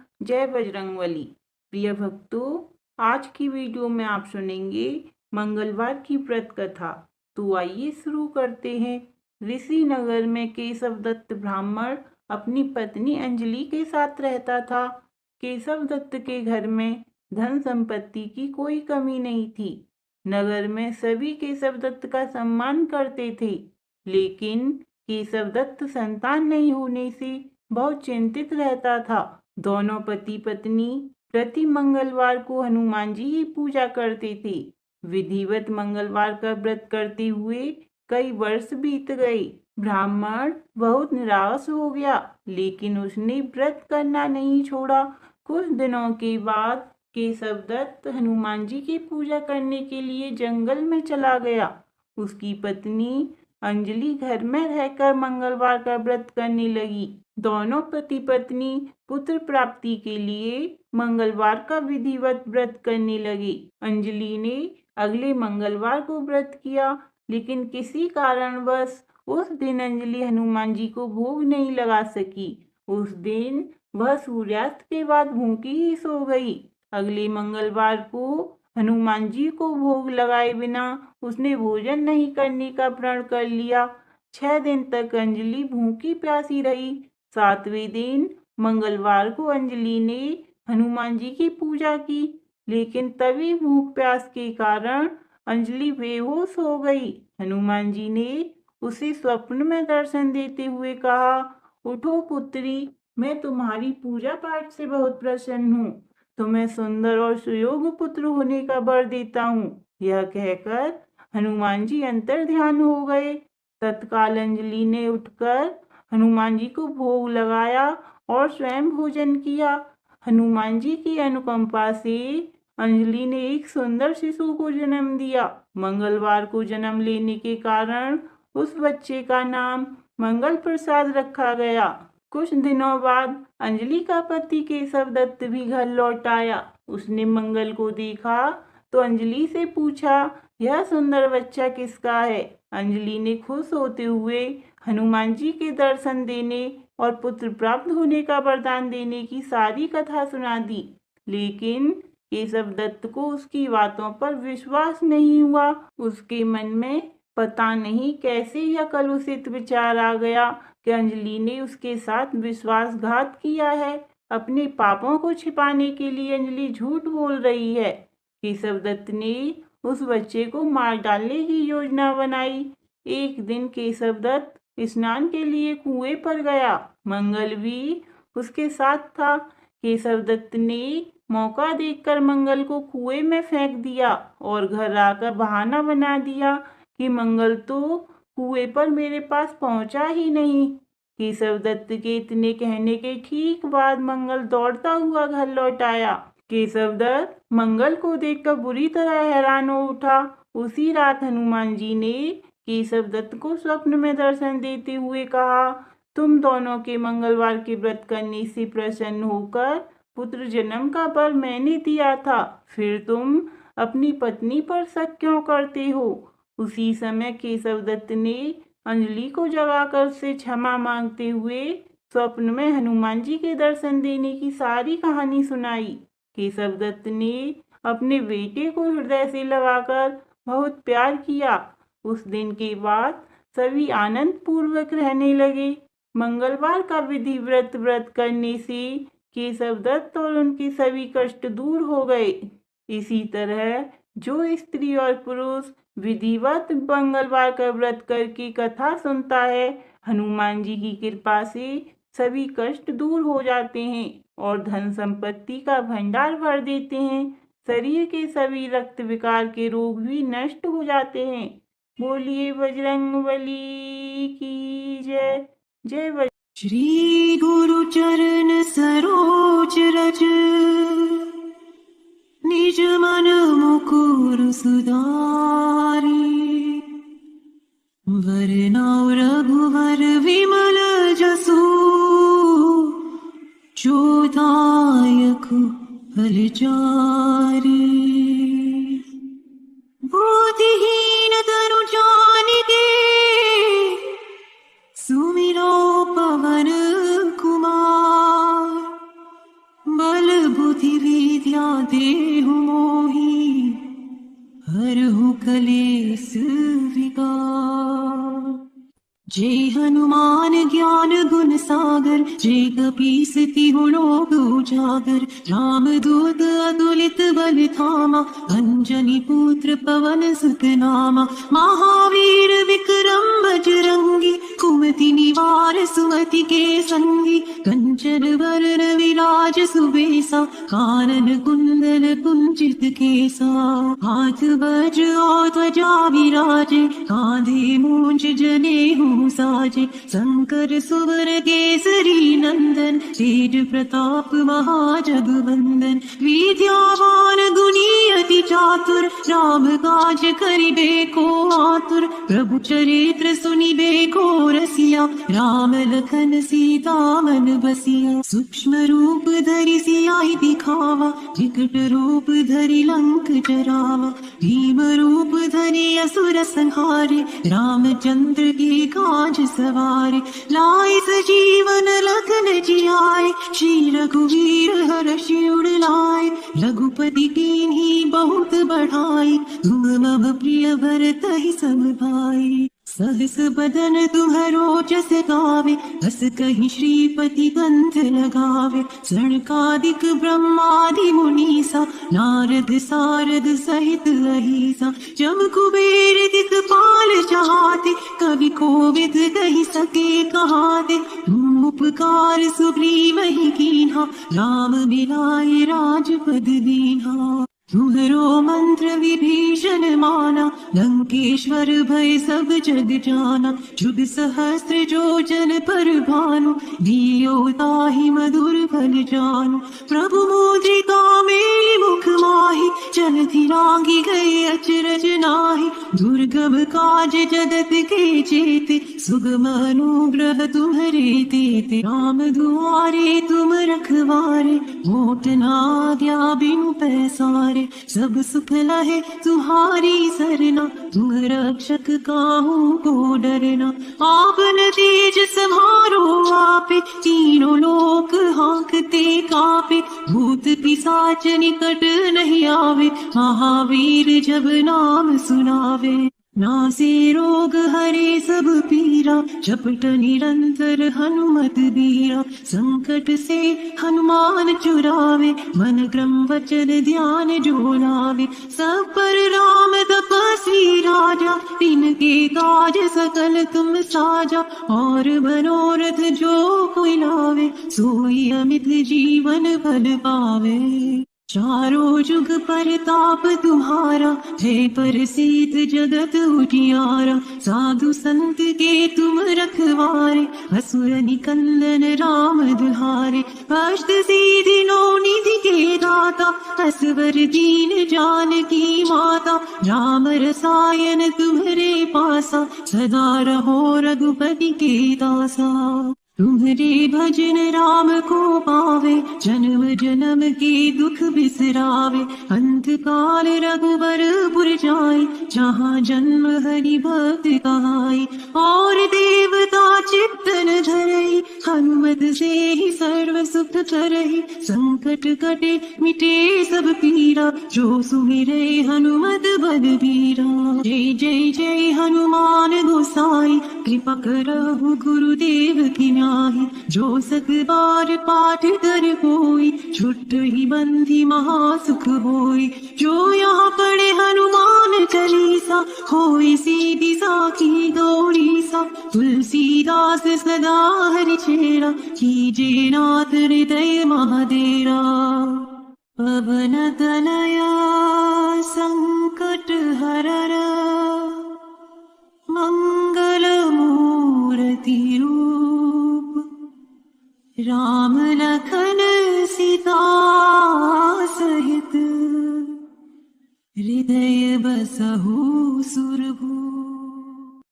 जय बजरंगबली। प्रिय भक्तों, आज की वीडियो में आप सुनेंगे मंगलवार की व्रत कथा। तो आइए शुरू करते हैं। ऋषि नगर में केशव दत्त ब्राह्मण अपनी पत्नी अंजलि के साथ रहता था। केशव दत्त के घर में धन संपत्ति की कोई कमी नहीं थी। नगर में सभी केशव दत्त का सम्मान करते थे, लेकिन केशव दत्त संतान नहीं होने से बहुत चिंतित रहता था। दोनों पति पत्नी प्रति मंगलवार को हनुमान जी की पूजा करते थे। विधिवत मंगलवार का व्रत करते हुए कई वर्ष बीत गए। ब्राह्मण बहुत निराश हो गया, लेकिन उसने व्रत करना नहीं छोड़ा। कुछ दिनों के बाद केशव दत्त हनुमान जी की पूजा करने के लिए जंगल में चला गया। उसकी पत्नी अंजलि घर में रहकर मंगलवार का व्रत करने लगी। दोनों पति पत्नी पुत्र प्राप्ति के लिए मंगलवार का विधिवत व्रत करने लगे। अंजलि ने अगले मंगलवार को व्रत किया, लेकिन किसी कारणवश उस दिन अंजलि हनुमान जी को भोग नहीं लगा सकी। उस दिन वह सूर्यास्त के बाद भूखी ही सो गई। अगले मंगलवार को हनुमान जी को भोग लगाए बिना उसने भोजन नहीं करने का प्रण कर लिया। 6 दिन तक अंजलि भूखी प्यासी रही। 7वें दिन मंगलवार को अंजलि ने हनुमान जी की पूजा की, लेकिन तभी भूख प्यास के कारण अंजलि बेहोश हो गई। हनुमान जी ने उसे स्वप्न में दर्शन देते हुए कहा, उठो पुत्री, मैं तुम्हारी पूजा पाठ से बहुत प्रसन्न हूँ। तुम्हें सुंदर और सुयोग्य पुत्र होने का वर देता हूँ। यह कहकर हनुमान जी अंतर ध्यान हो गए। तत्काल अंजलि ने उठकर हनुमान जी को भोग लगाया और स्वयं भोजन किया। हनुमान जी की अनुकंपा से अंजलि ने एक सुंदर शिशु को जन्म दिया। मंगलवार को जन्म लेने के कारण उस बच्चे का नाम मंगल प्रसाद रखा गया। कुछ दिनों बाद अंजलि का पति केशव दत्त भी घर लौट आया। उसने मंगल को देखा तो अंजलि से पूछा, यह सुंदर बच्चा किसका है? अंजलि ने खुश होते हुए हनुमान जी के दर्शन देने और पुत्र प्राप्त होने का वरदान देने की सारी कथा सुना दी। लेकिन केशव दत्त को उसकी बातों पर विश्वास नहीं हुआ। उसके मन में पता नहीं कैसे यह कलुषित विचार आ गया कि अंजलि ने उसके साथ विश्वासघात किया है। अपने पापों को छिपाने के लिए अंजलि झूठ बोल रही है। केशव दत्त ने उस बच्चे को मार डालने की योजना बनाई। एक दिन केशव दत्त स्नान के लिए कुएं पर गया। मंगल भी उसके साथ था। केशव दत्त ने मौका देखकर मंगल को कुएं में फेंक दिया और घर आकर बहाना बना दिया कि मंगल तो कुएं पर मेरे पास पहुंचा ही नहीं। केशव दत्त के इतने कहने के ठीक बाद मंगल दौड़ता हुआ घर लौट आया। केशव दत्त मंगल को देखकर बुरी तरह हैरान हो उठा। उसी रात हनुमान जी ने केशव दत्त को स्वप्न में दर्शन देते हुए कहा, तुम दोनों के मंगलवार के व्रत करने से प्रसन्न होकर पुत्र जन्म का वर मैंने दिया था, फिर तुम अपनी पत्नी पर शक क्यों करते हो? उसी समय केशव दत्त ने अंजलि को जगाकर उससे क्षमा मांगते हुए स्वप्न में हनुमान जी के दर्शन देने की सारी कहानी सुनाई। केशव दत्त ने अपने बेटे को हृदय से लगाकर बहुत प्यार किया। उस दिन के बाद सभी आनंद पूर्वक रहने लगे। मंगलवार का विधि व्रत करने से केशव दत्त और उनके सभी कष्ट दूर हो गए। इसी तरह जो स्त्री और पुरुष विधिवत मंगलवार का व्रत करके कथा सुनता है, हनुमान जी की कृपा से सभी कष्ट दूर हो जाते हैं और धन संपत्ति का भंडार भर देते हैं। शरीर के सभी रक्त विकार के रोग भी नष्ट हो जाते हैं। बोलिए बजरंगबली की जय। जय बजरंग। श्री गुरु चरण सरोज रज निज मन मुकुर सुधारी वरनौ रघुवर विमल जसु जो दायक फलचारी बुद्धिहीन तनु जानिके सुमिरो पवन कुमार बुद्धि विद्या देहु मोहि हरहु कलेस विकार। जय हनुमान ज्ञान गुण सागर जय कपीस तिहु लोक उजागर। राम दूत अतुलित बल धामा अंजनी पुत्र पवन सुत नामा। महावीर विक्रम बजरंगी कुमति निवार सुमति के संगी। कंचन वरण विराज सुबेसा कानन कुंडल कुंचित केसा। हाथ वज्र और ध्वजा विराजे कांधे मूंज जनेऊ साजे। शंकर सुवर केसरी नंदन तेज प्रताप महाजगवंदन। विद्यावान गुणी अति चातुर राम काज करिबे को आतुर। प्रभु चरित्र सुनिबे को रसिया राम लखन सीता मन बसिया। सूक्ष्म रूप धरि सियाहि दिखावा विकट रूप धरि लंक जरावा। भीम रूप धरि असुर संहारे रामचंद्र के काज सवारे। लाए सजीवन लखन जियाए श्री रघुवीर हर्षि उर लाए। रघुपति कीन्ही बहुत बढ़ाई तुम मम प्रिय भरतहि सम भाई। सहस बदन तुम्हरो जस गावे हस कहि श्रीपति कंठ लगावे। सनकादिक ब्रह्मादि मुनीसा नारद सारद सहित अहिसा। जम कुबेर दिखपाल चाहते कवि कोविद कहि सके कहाते। तुम उपकार सुग्रीव ही कीन्हा राम मिलाए राजपद दीन्हा। तुम्हरो मंत्र विभीषण माना लंकेश्वर भय सब जग जाना। जुग सहस्त्र जो जन पर भानु दियो ताहि मधुर फल जानु। प्रभु मुद्रिका मेलि मुख माहि जलधि लांघि गए अचरज नाहि। दुर्गम काज जगत के जेते सुगम अनुग्रह तुम्हरे तेते। राम दुआरे तुम रखवारे होत न आज्ञा बिनु पैसारे। सब सुख लहे तुम्हारी सरना तुम रक्षक काहू को डरना। आपन तेज समारो आपे तीनों लोक हांकते कापे। भूत पिशाच निकट नहीं आवे महावीर जब नाम सुनावे। नासे रोग हरे सब पीरा जपट निरंतर हनुमत बीरा। संकट से हनुमान चुरावे मन क्रम वचन ध्यान जो लावे। सब पर राम तपस्वी राजा तिनके काज सकल तुम साजा। और मनोरथ जो कोई लावे सोई अमित जीवन फल पावे। चारों जुग परताप तुम्हारा है प्रसिद्ध जगत उजियारा। साधु संत के तुम रखवारे असुर निकंदन राम दुहारे। अष्ट सिद्धि नौ निधि के दाता असवर दीन जानकी माता। राम रसायन तुम्हारे पासा सदा रहो रघुपति के दासा। तुम्हारे भजन राम को पावे जन्म जन्म के दुख बिसरावे। अंत काल रघुबर पुर जाई जहाँ जन्म हरि भक्त कहाई। और देवता चित्तन धरई हनुमत से ही सर्व सुख करही। संकट कटे मिटे सब पीरा जो सुमिरे हनुमत बलबीरा। जय जय जय हनुमान गोसाई कृपा करहु गुरुदेव की नाहि। जो सत बार पाठ कर कोई छुट ही बंधी महासुख होई। जो यहाँ पढ़े हनुमान चालीसा होई सीधी साखी गौरी सा। तुलसीदास सदा हरि चेरा कीजे नाथ हृदय महादेरा। पवन तनया संकट हररा मंगल मूर्ति रूप। राम लखन सीता सहित हृदय बसहु सुरभूप।